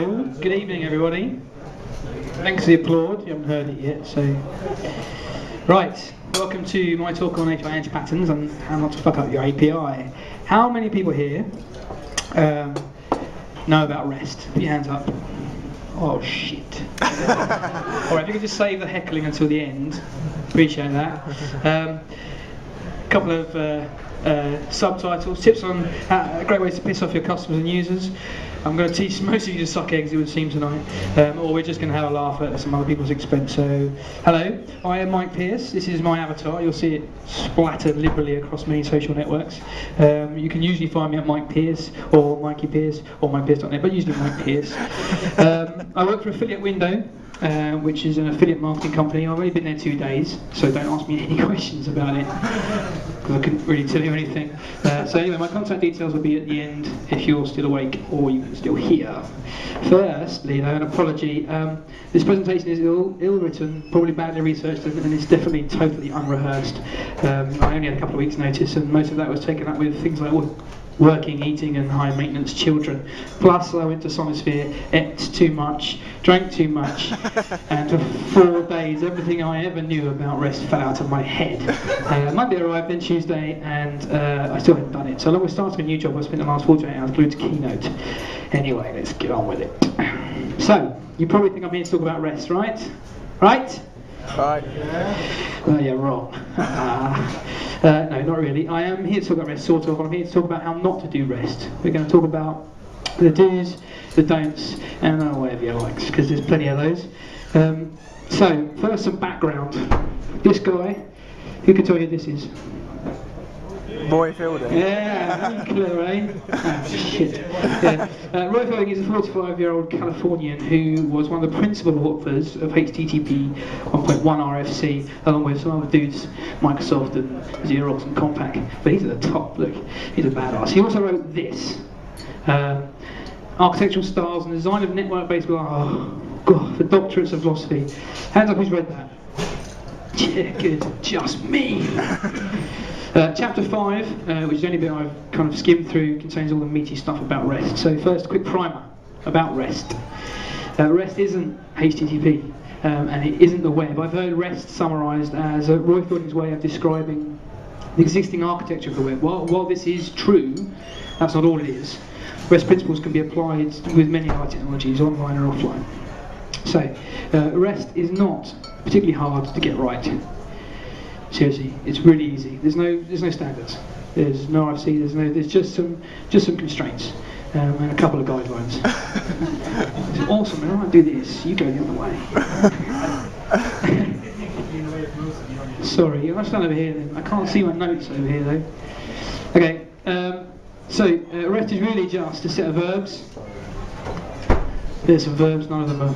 Hello, good evening everybody. Thanks for the applaud, you haven't heard it yet, so... Right, welcome to my talk on API Antipatterns and how not to fuck up your API. How many people here know about REST? Put your hands up. Oh shit. Alright, if you could just save the heckling until the end, appreciate that. A couple of subtitles, tips on great ways to piss off your customers and users. I'm going to teach most of you to suck eggs, it would seem, tonight, or we're just going to have a laugh at some other people's expense. So, hello, I am Mike Pierce. This is my avatar. You'll see it splattered liberally across many social networks. You can usually find me at Mike Pierce or Mikey Pierce or MikePierce.net, but usually Mike Pierce. I work for Affiliate Window, which is an affiliate marketing company. I've only been there 2 days, so don't ask me any questions about it, because I couldn't really tell you anything. So anyway, my contact details will be at the end if you're still awake or you can still hear. Firstly, though, an apology. This presentation is ill-written, probably badly researched, and it's definitely totally unrehearsed. I only had a couple of weeks' notice, and most of that was taken up with things like working, eating and high maintenance children. Plus I went to Sonosphere, ate too much, drank too much, and for 4 days everything I ever knew about REST fell out of my head. Monday arrived, then Tuesday, and I still hadn't done it. So along with starting a new job, I spent the last 48 hours glued to Keynote. Anyway, let's get on with it. So, you probably think I'm here to talk about REST, right? Right? Right. Oh yeah, wrong. No, not really. I am here to talk about REST, sort of. I'm here to talk about how not to do REST. We're going to talk about the do's, the don'ts, and whatever you like, because there's plenty of those. So, first some background. This guy, who can tell you who this is? Roy Fielding. Yeah, clever, eh? Oh, shit. Yeah. Roy Fielding is a 45-year-old Californian who was one of the principal authors of HTTP 1.1 RFC, along with some other dudes, Microsoft and Xerox and Compaq. But he's at the top, look, he's a badass. He also wrote this. Architectural Styles and Design of Network-Based... Oh, God, for doctorates of philosophy. Hands up who's read that? Yeah, good. Just me. Chapter 5, which is the only bit I've kind of skimmed through, contains all the meaty stuff about REST. So first, a quick primer about REST. REST isn't HTTP, and it isn't the web. I've heard REST summarised as Roy Fielding's way of describing the existing architecture of the web. While this is true, that's not all it is. REST principles can be applied with many other technologies, online or offline. So, REST is not particularly hard to get right. Seriously, it's really easy. There's no standards. There's no RFC. There's just some constraints and a couple of guidelines. It's awesome. I might do this. You go the other way. Sorry, I'll stand over here then. I can't see my notes over here though. Okay. So REST is really just a set of verbs. There's some verbs. None of them are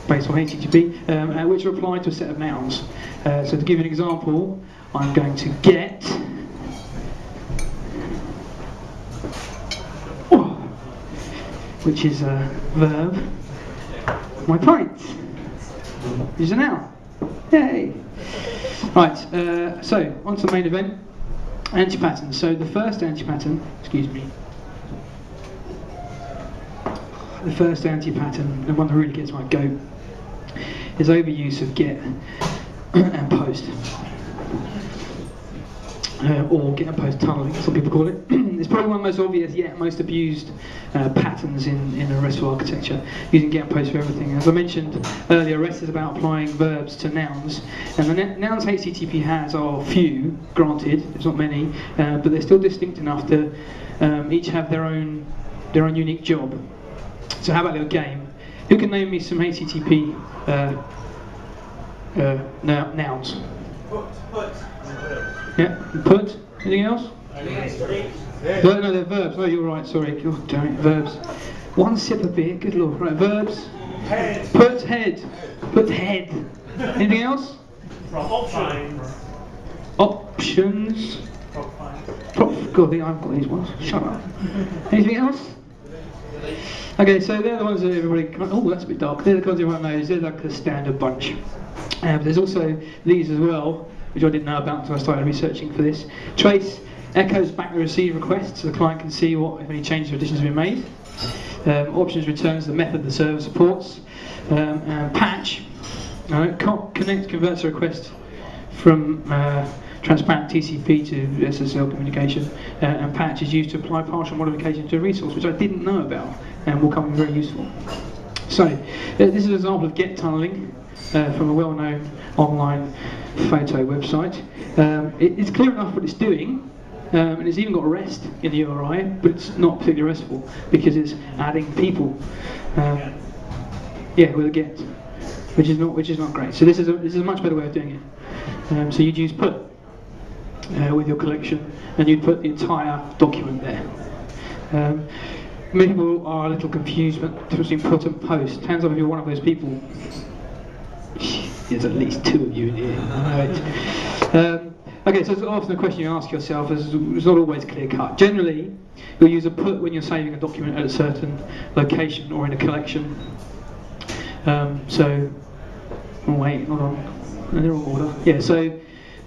based on HTTP, which are applied to a set of nouns. So to give you an example, I'm going to get which is a verb, my pint, which is a noun. Yay! Right, so on to the main event, antipatterns. So the first antipattern, the first antipattern, the one that really gets my goat, is overuse of get and post, or get and post tunneling, some people call it. It's probably one of the most obvious yet most abused patterns in a RESTful architecture, using get and post for everything. As I mentioned earlier, REST is about applying verbs to nouns, and the nouns HTTP has are few, granted, there's not many, but they're still distinct enough to each have their own unique job. So how about a little game? Who can name me some HTTP nouns? Put. Yeah, put. Anything else? No, they're verbs. Oh, you're right, sorry. God damn it, verbs. One sip of beer, good lord. Right, verbs. Head. Put head. Put head. Anything else? Options. Options. God, I think I've got these ones. Shut up. Anything else? Okay, so they're the ones that everybody... Oh, that's a bit dark. They're the ones everyone knows. They're like the standard bunch. But there's also these as well, which I didn't know about until I started researching for this. Trace echoes back the receive request so the client can see what, if any changes or additions have been made. Options returns the method the server supports. And patch converts a request from transparent TCP to SSL communication, and patch is used to apply partial modification to a resource, which I didn't know about and will come in very useful. So this is an example of get tunneling from a well-known online photo website. It's clear enough what it's doing, and it's even got REST in the URI, but it's not particularly RESTful because it's adding people. With a get, which is not great. So this is a much better way of doing it. So you'd use put with your collection, and you'd put the entire document there. Many people are a little confused between put and post. Hands up if you're one of those people. There's at least 2 of you in here. Right. Okay, so it's often a question you ask yourself. It's not always clear cut. Generally, you'll use a put when you're saving a document at a certain location or in a collection. Oh wait, hold on. They're all order. Yeah, so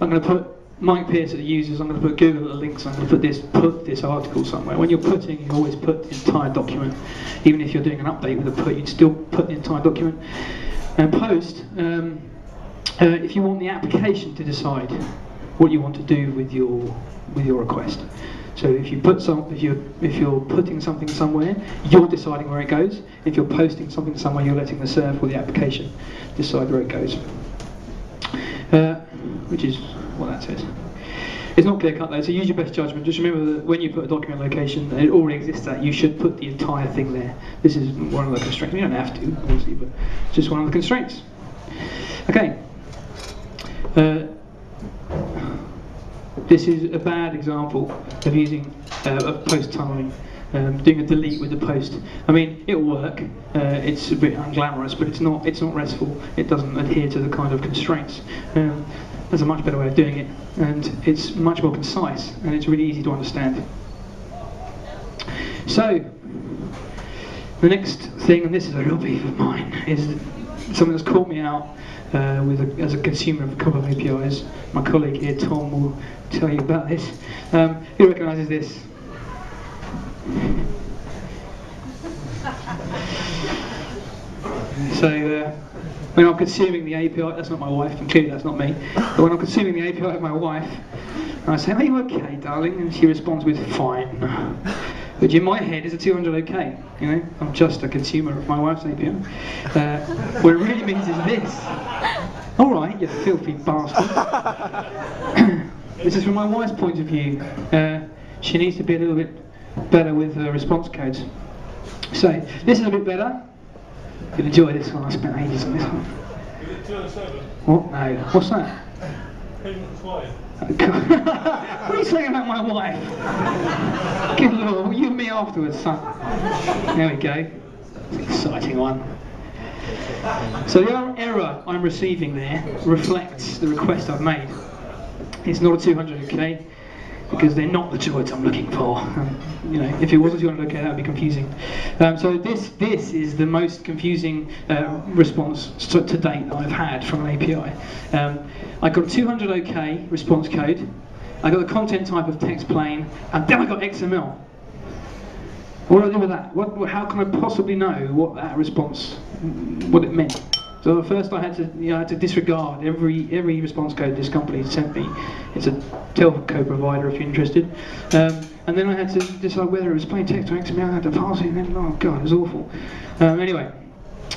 I'm going to put Mike Pierce at the users, I'm going to put Google at the links, I'm going to put this article somewhere. When you're putting, you always put the entire document. Even if you're doing an update with a put, you'd still put the entire document. And post, if you want the application to decide what you want to do with your request. So if you put if you're putting something somewhere, you're deciding where it goes. If you're posting something somewhere, you're letting the server or the application decide where it goes. Which is what that says. It's not clear cut though, so use your best judgment. Just remember that when you put a document location, it already exists that you should put the entire thing there. This is one of the constraints. You don't have to, obviously, but it's just one of the constraints. Okay. This is a bad example of using of post tunneling. Doing a delete with the post. I mean, it'll work. It's a bit unglamorous, but it's not restful. It doesn't adhere to the kind of constraints. There's a much better way of doing it, and it's much more concise, and it's really easy to understand. So, the next thing, and this is a real beef of mine, is something that's caught me out as a consumer of a couple of APIs. My colleague here, Tom, will tell you about this. Who recognises this? So when I'm consuming the API, that's not my wife, and clearly that's not me, but when I'm consuming the API of my wife, I say, are you okay, darling? And she responds with, fine. Which in my head is a 200 okay, you know? I'm just a consumer of my wife's API. What it really means is this. Alright, you filthy bastard. This is from my wife's point of view. She needs to be a little bit better with response codes. So, this is a bit better. You'll enjoy this one, I spent ages on this one. Is it 207? What? No. What's that? Payment required. What are you saying about my wife? Good Lord, you and me afterwards, son. There we go. It's an exciting one. So the error I'm receiving there reflects the request I've made. It's not a 200k, because they're not the choice I'm looking for. You know, if it was a 200k, that would be confusing. So this is the most confusing response to date that I've had from an API. I got 200k response code. I got the content type of text plain, and then I got XML. What do I do with that? How can I possibly know what that response, what it meant? So at first I had to disregard every response code this company sent me. It's a telco provider if you're interested. And then I had to decide whether it was plain text or XML. I had to parse it, and then, oh god, it was awful. Anyway,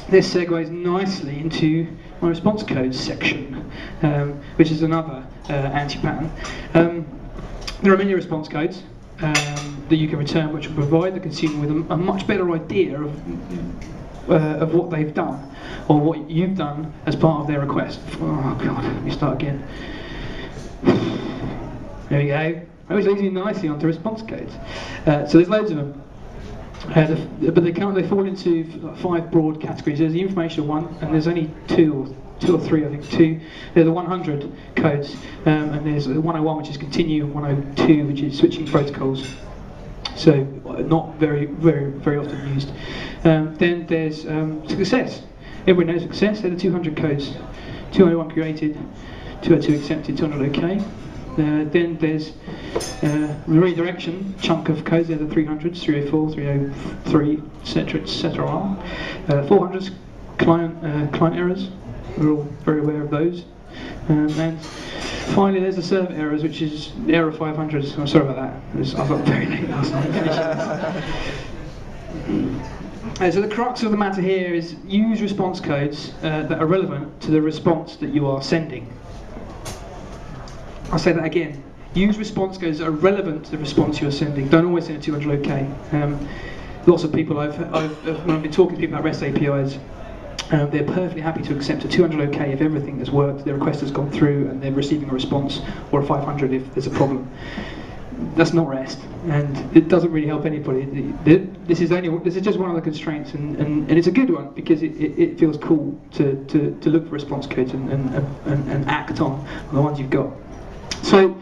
this segues nicely into my response code section, which is another anti-pattern. There are many response codes that you can return, which will provide the consumer with a much better idea of what they've done, or what you've done as part of their request. Oh god, let me start again. There we go. That leads me nicely onto response codes. So there's loads of them. But they fall into 5 broad categories. There's the informational one, and there's only two or three, I think. Two. They're the 100 codes, and there's the 101, which is continue, and 102, which is switching protocols. So not very often used. Then there's success. Everyone knows success. They're the 200 codes. 201 created, 202 accepted, 200 OK. Then there's redirection chunk of codes. They're the 300s, 304, 303, etc. 400s client errors. We're all very aware of those. And finally, there's the server errors, which is error 500s. I'm sorry about that. I got very late last night finishing this. So the crux of the matter here is use response codes that are relevant to the response that you are sending. I'll say that again. Use response codes that are relevant to the response you're sending. Don't always send a 200 OK. Lots of people when I've been talking to people about REST APIs, they're perfectly happy to accept a 200 OK if everything has worked, their request has gone through, and they're receiving a response, or a 500 if there's a problem. That's not REST, and it doesn't really help anybody. This is just one of the constraints, and it's a good one because it feels cool to look for response codes and act on the ones you've got. So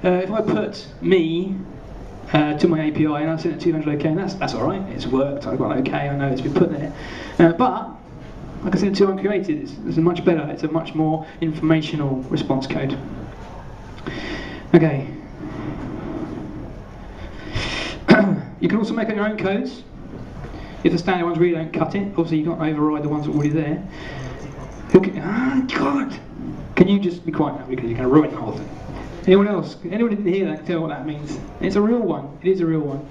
if I put me to my API and I send it 200 OK, and that's all right. It's worked. I've got an OK. I know it's been put there, but like I said, to uncreated, it's a much better. It's a much more informational response code. Okay. You can also make up your own codes. If the standard ones really don't cut it, obviously you can't override the ones that are already there. God! Can you just be quiet now because you're going to ruin the whole thing? Anyone else? Anyone who didn't hear that can tell what that means. It's a real one. It is a real one.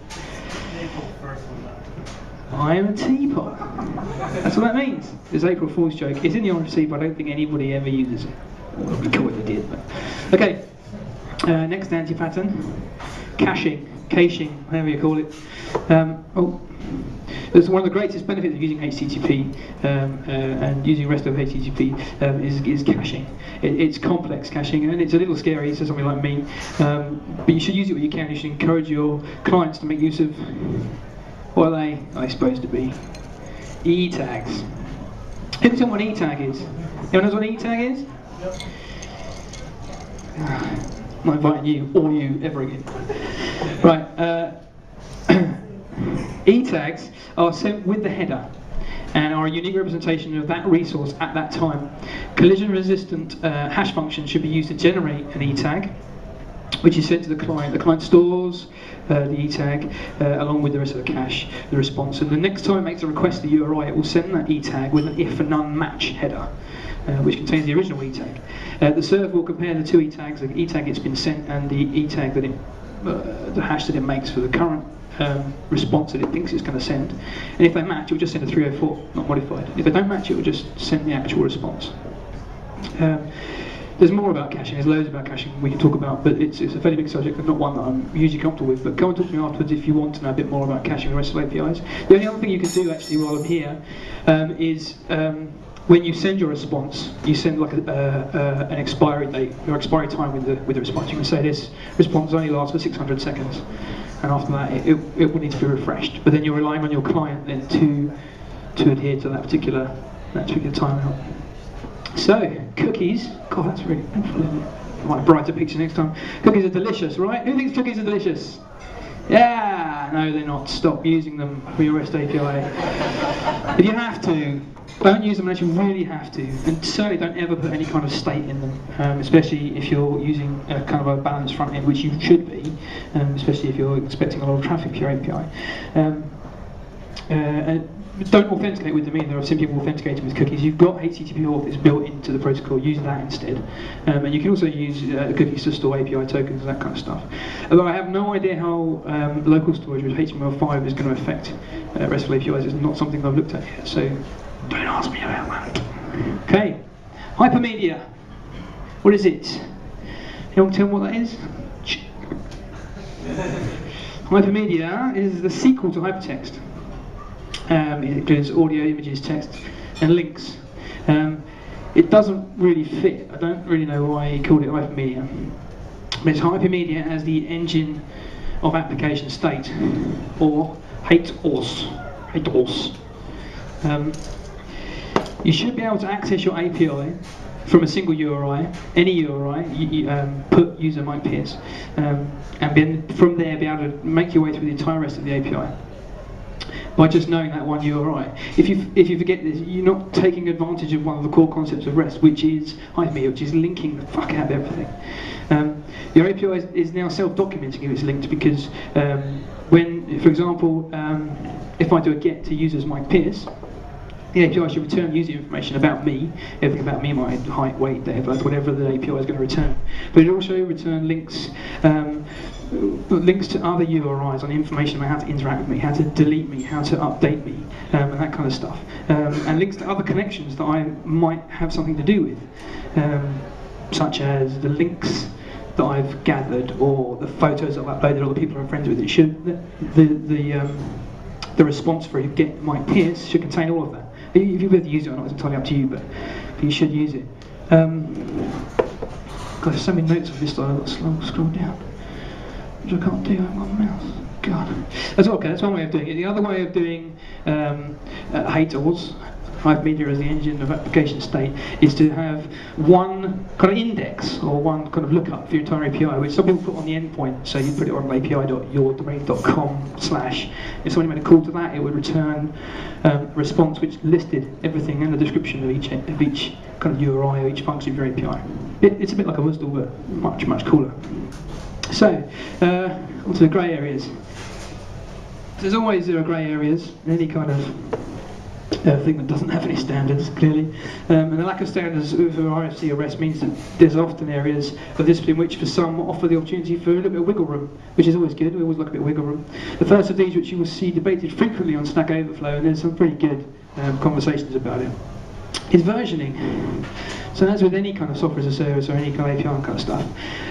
I am a teapot. That's what that means. It's an April Fool's joke. It's in the RFC, but I don't think anybody ever uses it. It'd be cool if they did. But. Okay. Next anti-pattern. Caching, whatever you call it. It's one of the greatest benefits of using HTTP and using REST over HTTP is caching. It's complex caching, and it's a little scary to somebody like me. But you should use it when you can. You should encourage your clients to make use of what are they supposed to be? E-tags. Who can tell me what an E-tag is? Anyone knows what an E-tag is? Yep. I'm not inviting you or you ever again. Right. E-tags are sent with the header and are a unique representation of that resource at that time. Collision-resistant hash functions should be used to generate an E-tag, which is sent to the client. The client stores the E-tag along with the rest of the cache, the response, and the next time it makes a request to the URI, it will send that E-tag with an if and none match header, which contains the original E-tag. The server will compare the two E-tags, the E-tag it's been sent and the E-tag that the hash that it makes for the current response that it thinks it's going to send. And if they match, it will just send a 304, not modified. If they don't match, it will just send the actual response. There's more about caching, there's loads about caching we can talk about, but it's a fairly big subject and not one that I'm usually comfortable with. But come and talk to me afterwards if you want to know a bit more about caching and RESTful APIs. The only other thing you can do actually while I'm here is when you send your response, you send like an expiry date or expiry time with the response. You can say this response only lasts for 600 seconds, and after that it will need to be refreshed. But then you're relying on your client then to adhere to that particular timeout. So cookies, God, that's really awful, isn't it? I might brighter picture next time. Cookies are delicious, right? Who thinks cookies are delicious? Yeah, no, they're not. Stop using them for your REST API. If you have to, don't use them unless you really have to, and certainly don't ever put any kind of state in them, especially if you're using a kind of a balanced front end, which you should be, especially if you're expecting a lot of traffic to your API. Don't authenticate with them either. I've seen people authenticating with cookies. You've got HTTP auth that's built into the protocol. Use that instead. And you can also use cookies to store API tokens and that kind of stuff. Although I have no idea how local storage with HTML5 is going to affect RESTful APIs. It's not something I've looked at yet, so don't ask me about that. Okay, hypermedia. What is it? Anyone tell me what that is? Hypermedia is the sequel to hypertext. It includes audio, images, text, and links. It doesn't really fit. I don't really know why he called it hypermedia. But it's hypermedia as the engine of application state, or HOS. You should be able to access your API from a single URI, any URI, put user might pierce, and then from there be able to make your way through the entire rest of the API. by just knowing that one URI. If you forget this, you're not taking advantage of one of the core concepts of REST, which is hypermedia, which is linking the fuck out of everything. Your API is now self-documenting if it's linked, because when, for example, if I do a get to users Mike Pierce, the API should return user information about me, everything about me, my height, weight, date of birth, whatever the API is going to return. But it also return links to other URIs on information about how to interact with me, how to delete me, how to update me, and that kind of stuff. And links to other connections that I might have something to do with, such as the links that I've gathered or the photos that I've uploaded or the people I'm friends with. It should the response for get Mike Pierce should contain all of that. If you whether use it or not is entirely up to you, but you should use it. God, there's so many notes on this that I've got to scroll down, which I can't do with one mouse. God. That's okay, that's one way of doing it. The other way of doing HATORs, hypermedia as the engine of application state, is to have one kind of index or one kind of lookup for your entire API, which some people put on the endpoint. So you put it on api.yourdomain.com/. If somebody made a call to that, it would return a response which listed everything in the description of each kind of URI or each function of your API. It's a bit like a WSDL, but much cooler. So onto the grey areas. There are grey areas in any kind of thing that doesn't have any standards, clearly. And the lack of standards for RFC or REST means that there's often areas of discipline which for some offer the opportunity for a little bit of wiggle room, which is always good. We always like a bit of wiggle room. The first of these, which you will see debated frequently on Stack Overflow, and there's some pretty good conversations about it, is versioning. So that's with any kind of software as a service or any kind of API kind of stuff.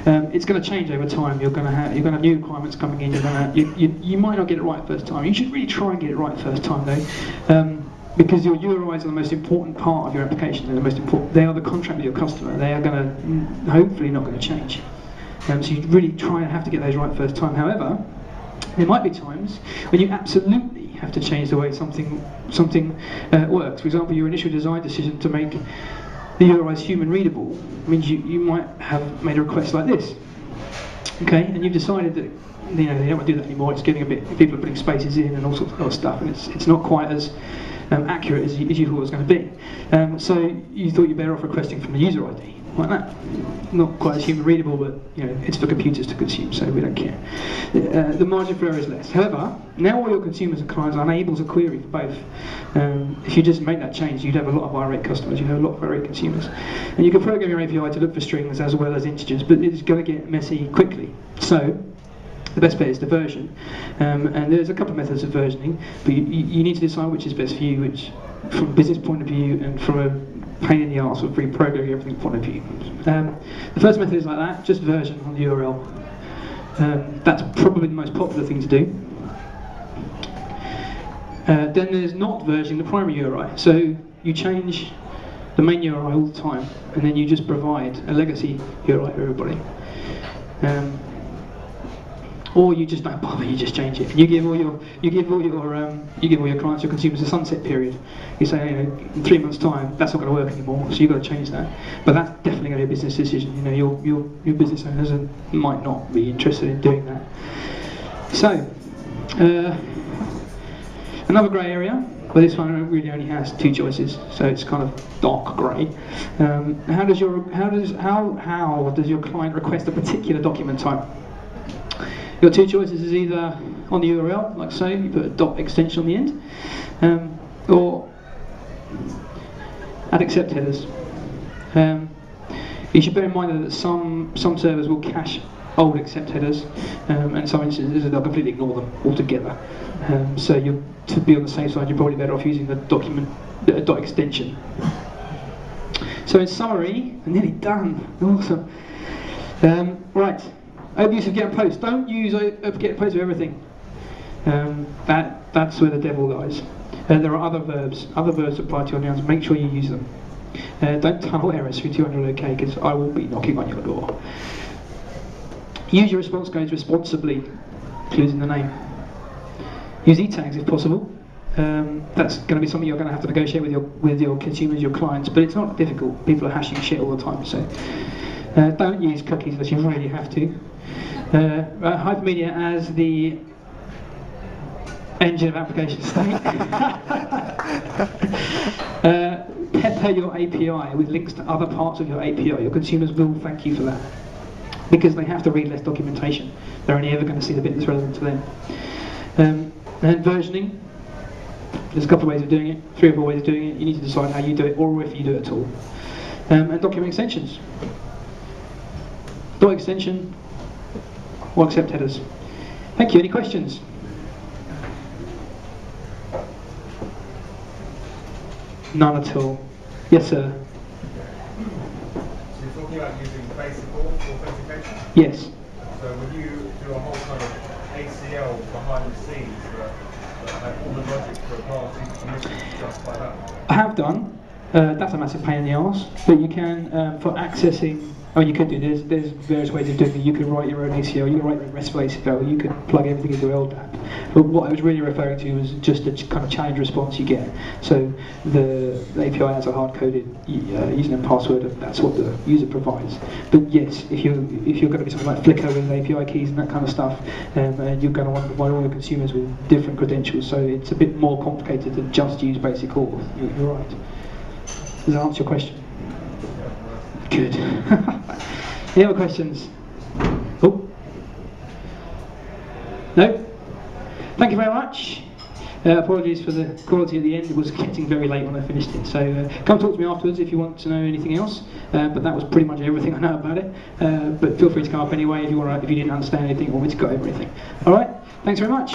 It's going to change over time. You're going to have new requirements coming in. You might not get it right first time. You should really try and get it right first time though, because your URIs are the most important part of your application. They're the most important. They are the contract with your customer. They are going to hopefully not going to change. So you really try and have to get those right first time. However, there might be times when you absolutely have to change the way something works. For example, your initial design decision to make the URIs human readable means you might have made a request like this, okay, and you've decided that you don't want to do that anymore. It's getting a bit, people are putting spaces in and all sorts of stuff, and it's not quite as accurate as you thought it was going to be. So you thought you're better off requesting from the user ID, like that. Not quite as human readable, but it's for computers to consume, so we don't care. The margin for error is less. However, now all your consumers and clients are unable to query for both. If you just make that change, you'd have a lot of irate customers, you'd have a lot of irate consumers. And you can program your API to look for strings as well as integers, but it's going to get messy quickly. So the best bet is to version. And there's a couple of methods of versioning, but you need to decide which is best for you, which from a business point of view and from a pain in the arse of reprogramming everything point of view. The first method is like that, just version on the URL. That's probably the most popular thing to do. Then there's not versioning the primary URI. So you change the main URI all the time, and then you just provide a legacy URI for everybody. Or you just don't bother, you just change it. You give all your clients, your consumers a sunset period. You say, in 3 months' time, that's not going to work anymore, so you've got to change that. But that's definitely going to be a business decision. Your business owners might not be interested in doing that. So, another grey area. Well, this one really only has two choices, so it's kind of dark grey. How does your client request a particular document type? Your two choices is either on the URL, like so, you put a dot extension on the end, or add accept headers. You should bear in mind that some servers will cache old accept headers, and in some instances they'll completely ignore them altogether. So to be on the safe side, you're probably better off using the dot extension. So in summary, I'm nearly done. Awesome. Right. Overuse of get and post. Don't use get and post for everything. That's where the devil lies. There are other verbs that apply to your nouns. Make sure you use them. Don't tunnel errors through 200 OK, because I will be knocking on your door. Use your response codes responsibly, including the name. Use e-tags if possible. That's going to be something you're going to have to negotiate with your consumers, your clients, but it's not difficult. People are hashing shit all the time, so don't use cookies unless you really have to. Hypermedia as the Engine of application state. Pepper your API with links to other parts of your API. Your consumers will thank you for that, because they have to read less documentation. They're only ever going to see the bit that's relevant to them. And versioning. There's a couple of ways of doing it, 3 or 4 ways of doing it. You need to decide how you do it, or if you do it at all. And document extensions. Dot extension or accept headers. Thank you. Any questions? None at all. Yes, sir. So you're talking about using basic authentication? Yes. So would you do a whole kind of ACL behind the scenes that have all the logic for a party permission just by that? I have done. That's a massive pain in the arse. But you can, for accessing, you could do this. There's various ways of doing it. You could write your own ACL, you can write your own RESTful ACL, you could plug everything into LDAP. But what I was really referring to was just the kind of challenge response you get. So the API has a hard-coded username and password, and that's what the user provides. But yes, if you're going to be something like Flickr with API keys and that kind of stuff, and you're going to want to provide all your consumers with different credentials, so it's a bit more complicated than just use basic auth. You're right. Does that answer your question? Good. Any other questions? Oh. No? Thank you very much. Apologies for the quality at the end. It was getting very late when I finished it. So come talk to me afterwards if you want to know anything else. But that was pretty much everything I know about it. But feel free to come up anyway if you want. If you didn't understand anything or want me to go over anything. All right. Thanks very much.